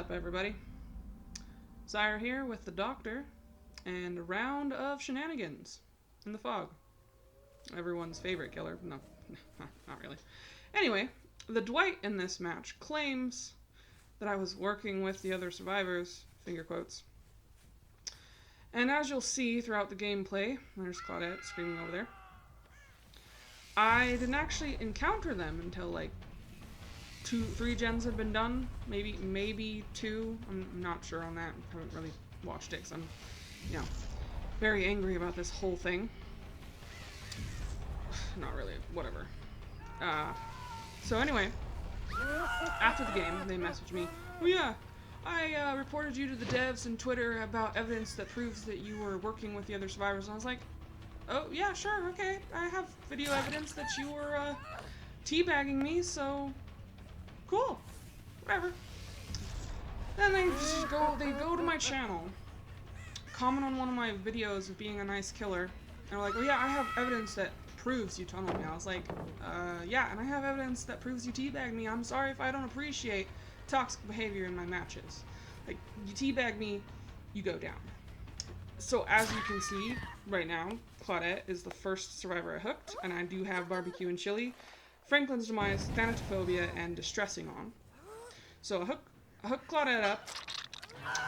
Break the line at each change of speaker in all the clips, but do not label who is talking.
up, everybody? Sire here with the Doctor, and a round of Shenanigans in the fog. Everyone's favorite killer. No, not really. Anyway, the Dwight in this match claims that I was working with the other survivors, finger quotes. And as you'll see throughout the gameplay, there's Claudette screaming over there, I didn't actually encounter them until like 3 gens had been done, maybe 2. I'm not sure on that. I haven't really watched it because I'm, very angry about this whole thing. Not really, whatever. So anyway, after the game, they messaged me, oh yeah, I reported you to the devs and Twitter about evidence that proves that you were working with the other survivors. And I was like, oh yeah, sure, okay, I have video evidence that you were teabagging me, so cool, whatever. Then they go to my channel, comment on one of my videos of being a nice killer, and they're like, oh yeah, I have evidence that proves you tunneled me. I was like, yeah, and I have evidence that proves you teabagged me. I'm sorry if I don't appreciate toxic behavior in my matches. Like, you teabag me, you go down. So as you can see right now, Claudette is the first survivor I hooked, and I do have barbecue and chili, Franklin's demise, thanatophobia, and distressing on. So I hook Claudette up,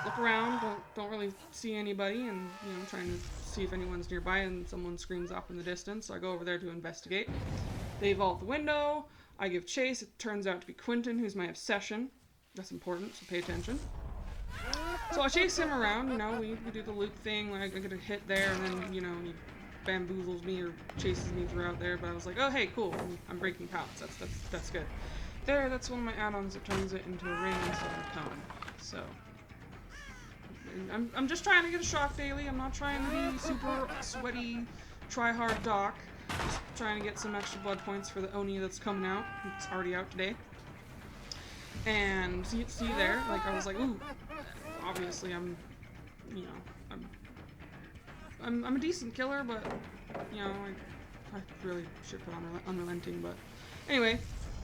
look around, don't really see anybody, and trying to see if anyone's nearby, and someone screams up in the distance. So I go over there to investigate. They vault the window. I give chase. It turns out to be Quentin, who's my obsession. That's important, so pay attention. So I chase him around. We do the loop thing. Like, I get a hit there, and then he bamboozles me or chases me throughout there. But I was like, oh hey, cool. I'm breaking pallets. That's good. That's one of my add-ons that turns it into a ring instead of a cone. So I'm just trying to get a shock daily. I'm not trying to be super sweaty, try-hard doc. Just trying to get some extra blood points for the Oni that's coming out. It's already out today. And see there, like I was like, ooh, obviously I'm a decent killer, but I really should put on unrelenting. But anyway,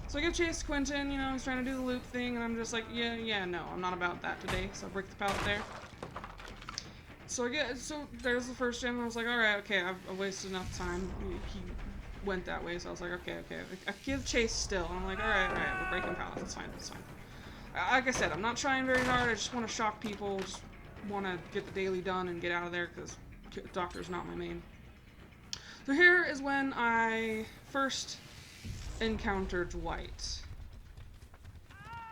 so I give chase to Quentin. He's trying to do the loop thing, and I'm just like, yeah, no, I'm not about that today. So I break the pallet there. So there's the first gen, and I was like, alright, okay, I've wasted enough time. He went that way, so I was like, okay. I give chase still, and I'm like, alright, we're breaking pallets, it's fine. Like I said, I'm not trying very hard, I just want to shock people, just want to get the daily done and get out of there, because Doctor's not my main. So here is when I first encountered Dwight.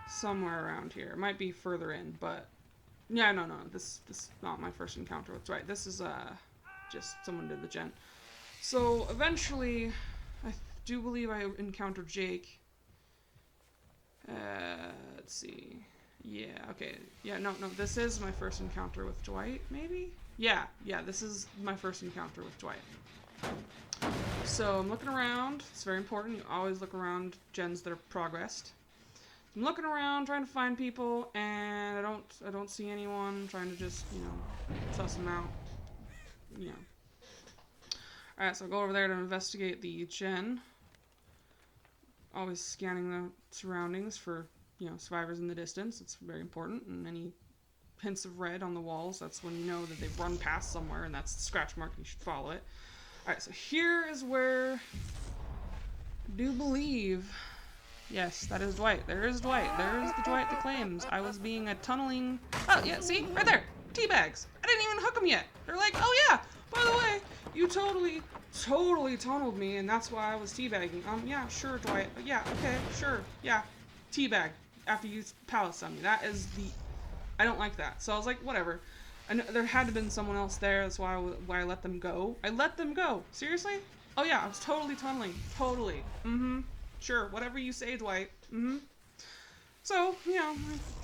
Somewhere around here. It might be further in, but yeah, no, this is not my first encounter with Dwight. This is just someone did the gen. So eventually, I do believe I encountered Jake. Let's see. Yeah, okay. Yeah, no, this is my first encounter with Dwight, maybe? Yeah, this is my first encounter with Dwight. So I'm looking around. It's very important. You always look around gens that are progressed. I'm looking around, trying to find people, and I don't see anyone. I'm trying to just, suss them out. Alright, so I go over there to investigate the gen. Always scanning the surroundings for, survivors in the distance. It's very important. And any hints of red on the walls, that's when you know that they've run past somewhere, and that's the scratch mark, you should follow it. Alright, so here is where I do believe... Yes, that is Dwight. There is Dwight. There is the Dwight that claims I was being a tunneling... Oh, yeah, see? Right there. Teabags. I didn't even hook them yet. They're like, oh yeah, by the way, you totally tunneled me, and that's why I was teabagging. Yeah, sure, Dwight. Yeah, okay, sure. Yeah, teabag after you palace on me. That is the... I don't like that. So I was like, whatever. I know there had to have been someone else there. That's why I let them go. I let them go. Seriously? Oh yeah, I was totally tunneling. Totally. Sure, whatever you say, Dwight. So,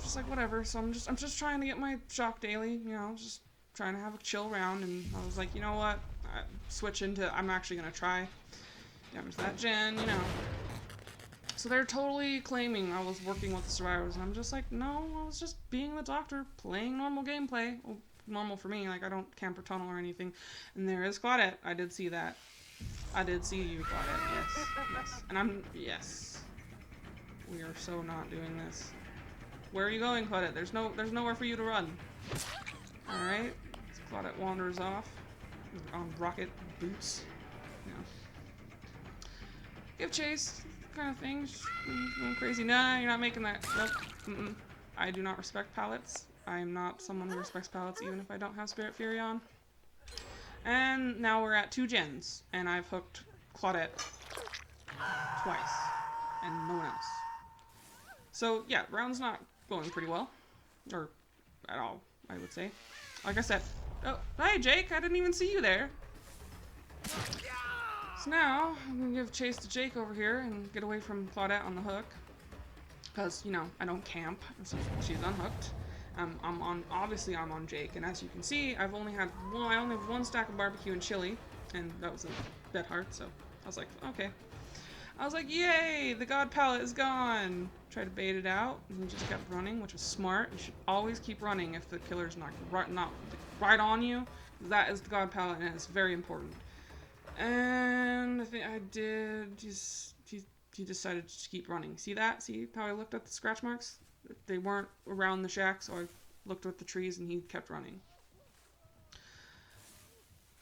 just like whatever. So I'm just trying to get my shock daily, just trying to have a chill round, and I was like, you know what? I switch into I'm actually gonna try damage that gen, So they're totally claiming I was working with the survivors, and I'm just like, no, I was just being the Doctor, playing normal gameplay. Well, normal for me, like I don't camp or tunnel or anything. And there is Claudette. I did see that. I did see you, Claudette, yes. And yes. We are so not doing this. Where are you going, Claudette? There's nowhere for you to run. Alright. Claudette wanders off. On rocket boots. You know. Give chase. Kind of thing. Just going crazy. Nah, you're not making that. Nope. Mm-mm. I do not respect pallets. I am not someone who respects pallets, even if I don't have Spirit Fury on. And now we're at 2 gens. And I've hooked Claudette twice. And no one else. So, yeah, round's not going pretty well. Or at all, I would say. Like I said. Oh, hi, Jake. I didn't even see you there. So now, I'm going to give chase to Jake over here and get away from Claudette on the hook. Because, you know, I don't camp. So she's unhooked. Obviously I'm on Jake. And as you can see, I only have 1 stack of barbecue and chili. And that was a dead heart, so I was like, okay. I was like, yay, the god pallet is gone. Tried to bait it out, and he just kept running, which was smart. You should always keep running if the killer's not right on you. That is the god pallet, and it's very important. And I think I did. He decided to just keep running. See that? See how I looked at the scratch marks? They weren't around the shack, so I looked at the trees, and he kept running.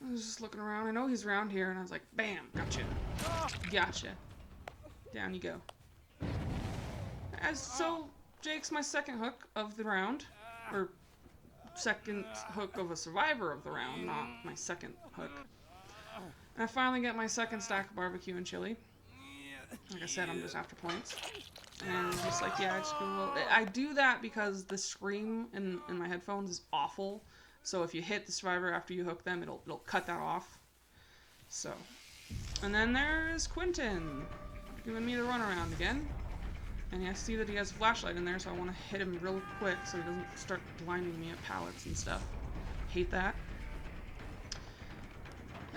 I was just looking around. I know he's around here, and I was like, bam, gotcha. Gotcha. Down you go. So, Jake's my second hook of the round. Or, second hook of a survivor of the round, not my second hook. And I finally get my second stack of barbecue and chili. Like I said, I'm just after points. And just like, yeah, I do that because the scream in my headphones is awful. So if you hit the survivor after you hook them, it'll cut that off. So. And then there's Quentin. Giving me the runaround again. And I see that he has a flashlight in there, so I want to hit him real quick so he doesn't start blinding me at pallets and stuff. Hate that.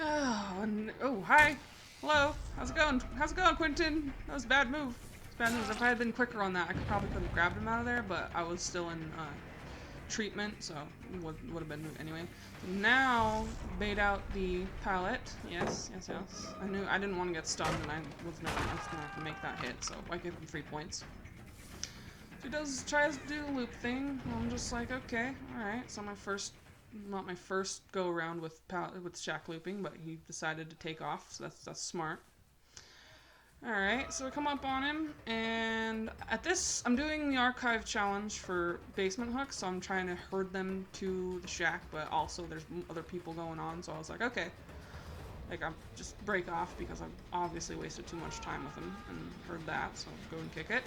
Oh, hi. Hello. How's it going? How's it going, Quentin? That was a bad move. Bad news. If I had been quicker on that, I probably could have grabbed him out of there, but I was still in treatment, so would have been moved anyway. So now, bait out the pallet. Yes. I didn't want to get stunned, and I was not going to make that hit, so I give him 3 points. So he tries to do the loop thing. I'm just like, okay, alright. So not my first go around with shack looping, but he decided to take off, so that's smart. Alright, so I come up on him, and at this, I'm doing the archive challenge for basement hooks, so I'm trying to herd them to the shack, but also there's other people going on, so I was like, okay. Like, I'll just break off because I've obviously wasted too much time with him and heard that, so I'll go and kick it.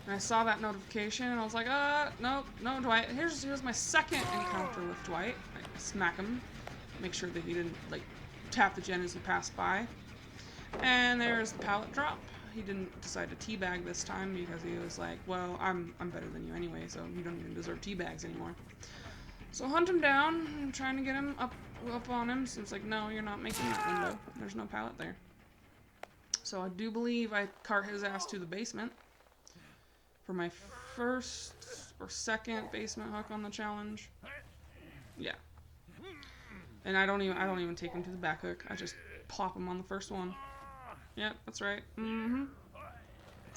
And I saw that notification, and I was like, no, Dwight. Here's my second encounter with Dwight. I smack him, make sure that he didn't, like, tap the gen as he passed by. And there's the pallet drop. He didn't decide to teabag this time because he was like, well, I'm better than you anyway, so you don't even deserve teabags anymore. So hunt him down. I'm trying to get him up on him. So it's like, no, you're not making that window. There's no pallet there. So I do believe I cart his ass to the basement for my first or second basement hook on the challenge. Yeah. And I don't even take him to the back hook. I just plop him on the first one. Yep, that's right. I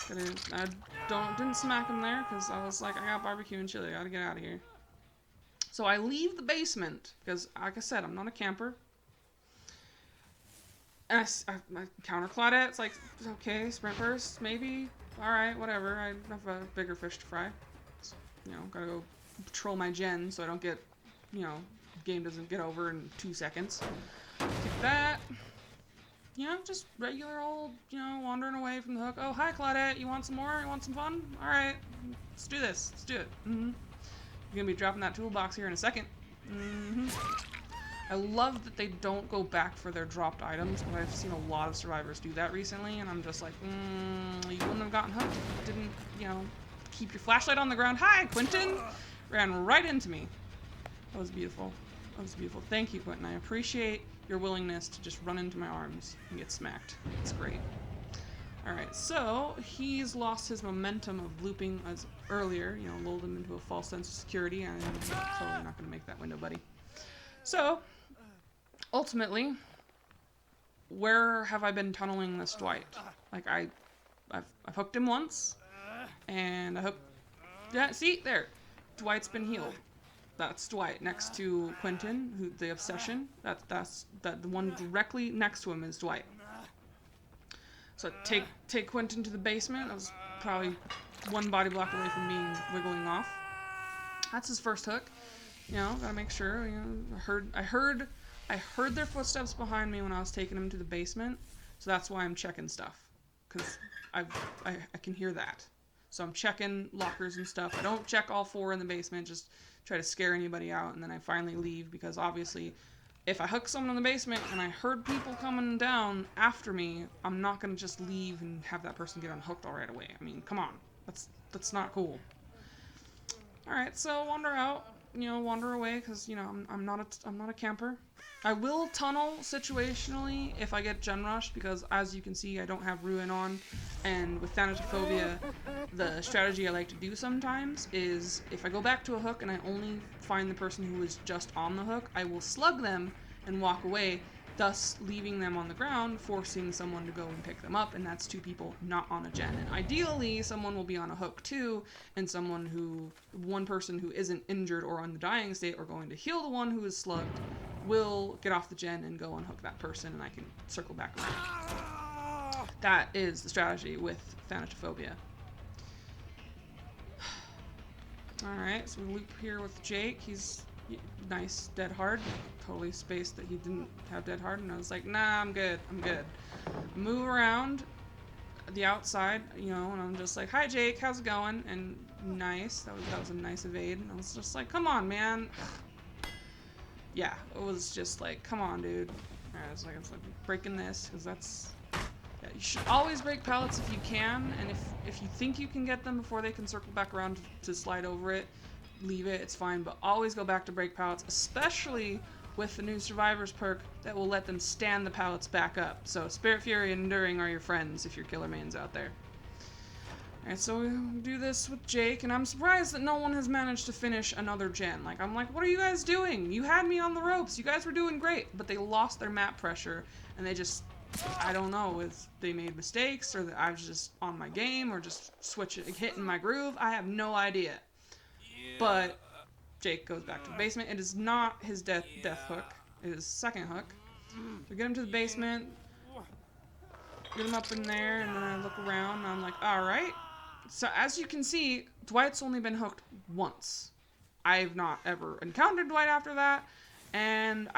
didn't smack him there because I was like, I got barbecue and chili. I gotta get out of here. So I leave the basement because, like I said, I'm not a camper. And I counter Claudette. It's like, okay, sprint burst, maybe. All right, whatever. I have a bigger fish to fry. So, gotta go patrol my gen so I don't get, game doesn't get over in 2 seconds. Take that. Just regular old, wandering away from the hook. Oh, hi, Claudette. You want some more? You want some fun? All right. Let's do this. Let's do it. You're going to be dropping that toolbox here in a second. I love that they don't go back for their dropped items, but I've seen a lot of survivors do that recently, and I'm just like, you wouldn't have gotten hooked if you didn't, keep your flashlight on the ground. Hi, Quentin! Ran right into me. That was beautiful. That was beautiful. Thank you, Quentin. I appreciate your willingness to just run into my arms and get smacked. It's great. Alright, so he's lost his momentum of looping as earlier, lulled him into a false sense of security, and I'm totally not going to make that window, buddy. So, ultimately, where have I been tunneling this Dwight? Like, I've hooked him once, and I hooked Yeah, see? There. Dwight's been healed. That's Dwight next to Quentin, who the obsession. That's the one directly next to him is Dwight. So take Quentin to the basement. That was probably one body block away from being wiggling off. That's his first hook. You know, gotta make sure. You know, I heard their footsteps behind me when I was taking him to the basement. So that's why I'm checking stuff, because I can hear that. So I'm checking lockers and stuff. I don't check all 4 in the basement, just try to scare anybody out, and then I finally leave, because obviously if I hook someone in the basement and I heard people coming down after me, I'm not going to just leave and have that person get unhooked all right away. I mean, come on. That's not cool. Alright, so wander away, because, you know, I'm not a camper. I will tunnel situationally if I get gen rushed, because as you can see, I don't have Ruin on, and with Thanatophobia, the strategy I like to do sometimes is if I go back to a hook and I only find the person who is just on the hook, I will slug them and walk away, thus leaving them on the ground, forcing someone to go and pick them up, and that's 2 people not on a gen. And ideally, someone will be on a hook too, and one person who isn't injured or on the dying state or going to heal the one who is slugged will get off the gen and go unhook that person, and I can circle back around. That is the strategy with Thanatophobia. Alright, so we loop here with Jake. He's nice, dead hard. Totally spaced that he didn't have dead hard, and I was like, nah, I'm good. Move around the outside, you know, and I'm just like, hi Jake, how's it going? And nice, that was a nice evade, and I was just like, come on, man. Yeah, it was just like, come on, dude. Alright, it's like breaking this, because that's... Yeah, you should always break pallets if you can, and if you think you can get them before they can circle back around to slide over it, leave it, it's fine, but always go back to break pallets, especially with the new Survivors perk that will let them stand the pallets back up. So Spirit Fury and Enduring are your friends if you're killer mains out there. Alright, so we do this with Jake, and I'm surprised that no one has managed to finish another gen. Like, I'm like, what are you guys doing? You had me on the ropes. You guys were doing great. But they lost their map pressure, and they just, I don't know, if they made mistakes, or that I was just on my game, or just hitting my groove. I have no idea. But Jake goes back to the basement. It is not his death hook. It is second hook. We get him to the basement, get him up in there, and then I look around, and I'm like, alright. So as you can see, Dwight's only been hooked once. I've not ever encountered Dwight after that, and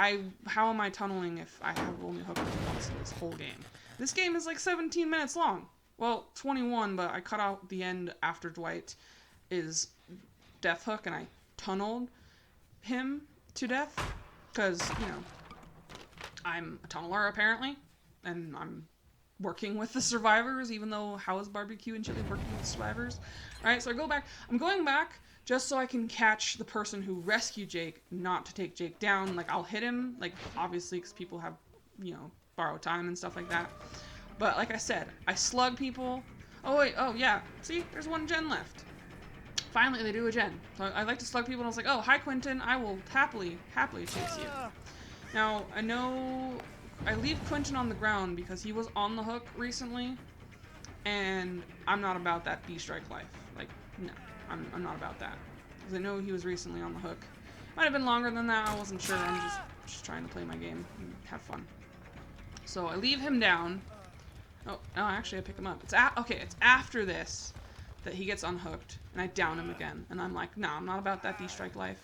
how am I tunneling if I have only hooked him once in this whole game? This game is like 17 minutes long. Well, 21, but I cut out the end after Dwight is death hook, and I tunneled him to death, because, you know, I'm a tunneler apparently, and I'm working with the survivors, even though how is barbecue and chili working with the survivors? Alright, so I'm going back just so I can catch the person who rescued Jake, not to take Jake down. Like, I'll hit him, like, obviously, because people have, you know, borrowed time and stuff like that. But like I said, I slug people. Oh wait, oh yeah, see, there's one gen left. Finally, they do a gen. So I like to slug people, and I was like, oh, hi Quentin, I will happily chase you. Now, I know I leave Quentin on the ground because he was on the hook recently, and I'm not about that B-strike life. Like, no, I'm not about that. Because I know he was recently on the hook. Might have been longer than that, I wasn't sure. I'm just trying to play my game and have fun. So I leave him down. Oh, no, actually I pick him up. It's after this that he gets unhooked, and I down him again. And I'm like, nah, I'm not about that D-strike life.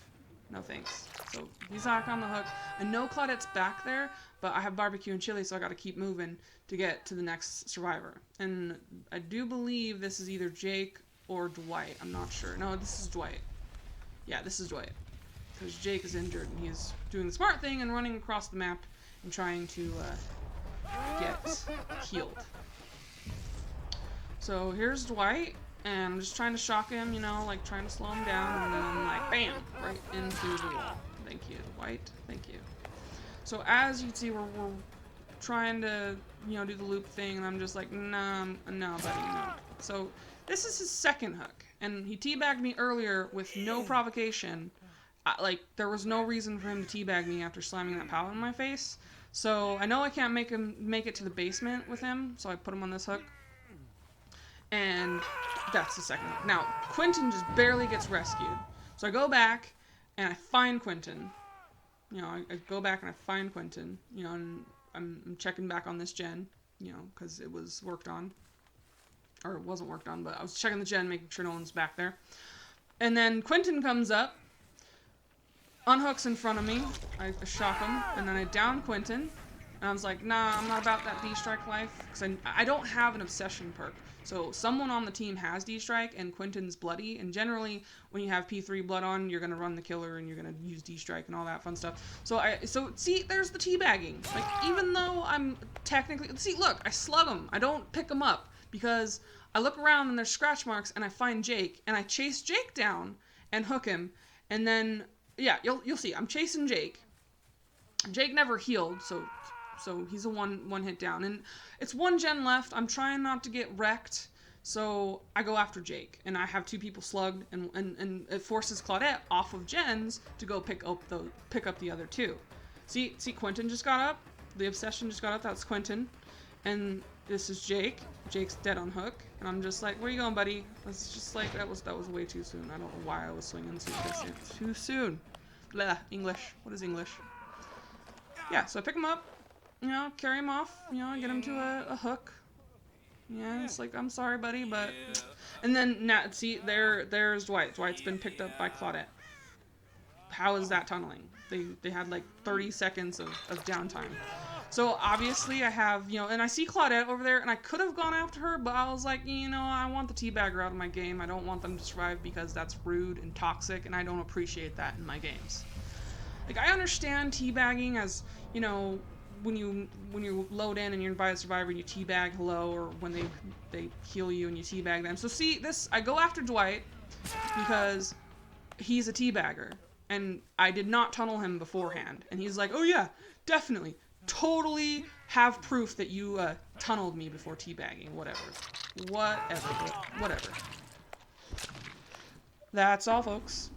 No thanks. So he's back on the hook. I know Claudette's back there, but I have barbecue and chili, so I gotta keep moving to get to the next survivor. And I do believe this is either Jake or Dwight. I'm not sure. No, this is Dwight. Yeah, this is Dwight. Because Jake is injured, and he's doing the smart thing and running across the map and trying to get healed. So here's Dwight. And I'm just trying to shock him, you know, like trying to slow him down, and then I'm like, bam, right into the wall. Thank you, Dwight. Thank you. So as you can see, we're trying to, you know, do the loop thing, and I'm just like, nah, no, buddy, no. So this is his second hook, and he teabagged me earlier with no provocation. Like, there was no reason for him to teabag me after slamming that pallet in my face. So I know I can't make it to the basement with him, so I put him on this hook. And that's the second hook. Now, Quentin just barely gets rescued. So I go back, and I find Quentin. You know, I go back and I find Quentin, you know, and I'm checking back on this gen, you know, because it was worked on. Or it wasn't worked on, but I was checking the gen, making sure no one's back there. And then Quentin comes up, unhooks in front of me, I shock him, and then I down Quentin, and I was like, nah, I'm not about that D-Strike life, because I don't have an obsession perk. So someone on the team has D-Strike, and Quentin's bloody, and generally, when you have P3 blood on, you're going to run the killer, and you're going to use D-Strike and all that fun stuff. So see, there's the teabagging. Like, even though I'm technically, see, look, I slug him, I don't pick him up, because I look around and there's scratch marks, and I find Jake, and I chase Jake down, and hook him, and then, yeah, you'll see, I'm chasing Jake. Jake never healed, so he's a one hit down, and it's one gen left. I'm trying not to get wrecked, so I go after Jake, and I have two people slugged, and it forces Claudette off of gens to go pick up the other two. See, Quentin just got up. The obsession just got up. That's Quentin, and this is Jake. Jake's dead on hook, and I'm just like, where you going, buddy? That's just like that was way too soon. I don't know why I was swinging too soon. Blah, English. What is English? Yeah, so I pick him up. You know, carry him off, you know, get him to a hook. Yeah, it's like, I'm sorry, buddy, but... And then, now, see, there's Dwight. Dwight's been picked up by Claudette. How is that tunneling? They had, like, 30 seconds of downtime. So, obviously, I have, you know, and I see Claudette over there, and I could have gone after her, but I was like, you know, I want the teabagger out of my game. I don't want them to survive because that's rude and toxic, and I don't appreciate that in my games. Like, I understand teabagging as, you know... When you load in and you're by a survivor and you teabag hello, or when they heal you and you teabag them. So see, this, I go after Dwight because he's a teabagger, and I did not tunnel him beforehand. And he's like, oh yeah, definitely, totally have proof that you tunneled me before teabagging, whatever. That's all, folks.